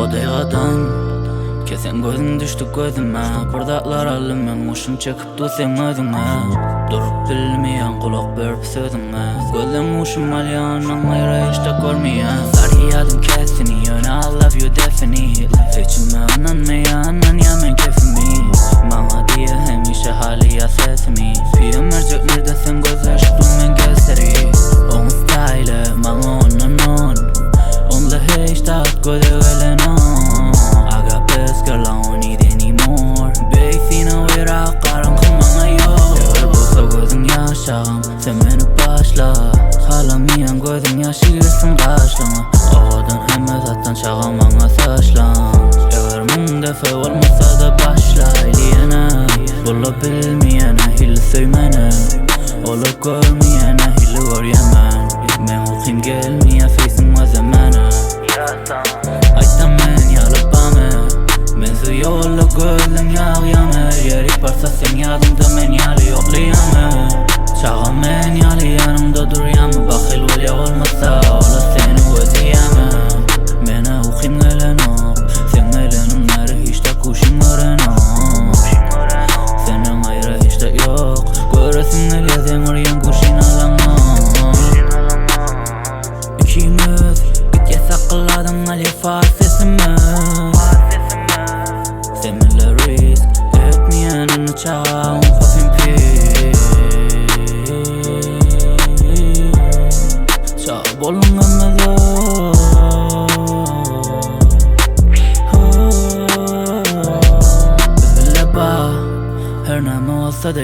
Odaygadan Kesen gözün düştü gözüme Bardaklar alım men uşun çekiptu sen özüme Durup bilmeyen kulak berip sözüme Gözüm uşum alyanan ayra işte görmeyen Feriyadım kesini yöne I love you definitely İçime ananmayan ya men kefimi Bana diye hemişe hali ya sesimi Fiye mercek nerede sen göz açtın men gösteri On style bana onun Onla hiç tat göze gelen on Aga pes girl I don't need anymore Beyfina vera karanlık bana yok Eğer bulsa gözün yaşam sen beni başla Halamayan gözün yaşı girsin kaşlama Oğadan hemen zaten şağam bana saçlan Eğer mun defa olmasa da başla İliyene Bula bilmeyene hili söymene Ola görmeyene hili gör yemen Men okuyum gelmeye feysin ve zamana Aytan men yalıp bame Men su yolla gözüm yağyame Yeri parsa sen yadımda men yalı yoklayame Çağa men yalı yanımda duryame Bakil velya olmasa ola seni özeyame Mene okuyum gelen ok Sen gelenin nere hiç de kuşun gören ok Senin ayrı hiç de yok Göresin gel sen oryan kuşun alan ok İkimiz Bitke sakladım ali farsesimi Seninle risk etmeyenin çağım Fafim pi Çağ bolun emmedo Üzülle her neme olsa da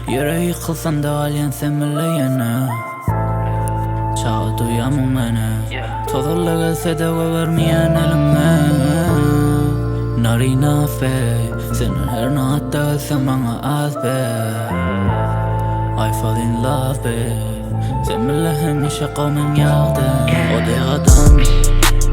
Yere yıkılsan da alyen seninle yine Çağı duyamam beni Tozurla gelse de vermeyen elime Narina fe Senin her naatta gelse bana az be I fall in love be Seninle hemişe kavmin yağdı Odaygadan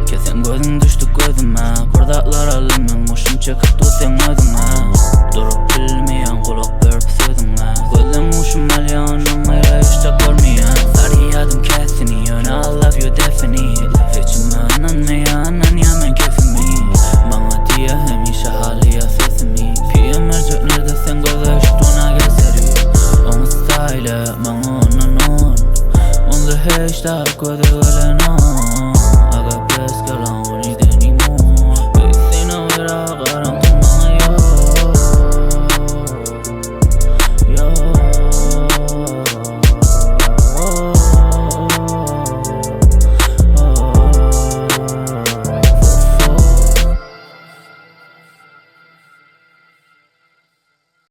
Kesen gözün düştü gözüme Bardaklar alım men uşun çekiptu sen özüme Durup bilmeyen kulak berip sözüme Gözüm uşum alyanan ayra işte görmeyen Feriyadım kesini yöne I love you definitely İçime ananmayan ya men kefimi Bana diye hemişe hali ya sesimi Piye mercek nerede sen göz açtığına gösteri On style bana onun Onla hiç de göze gelen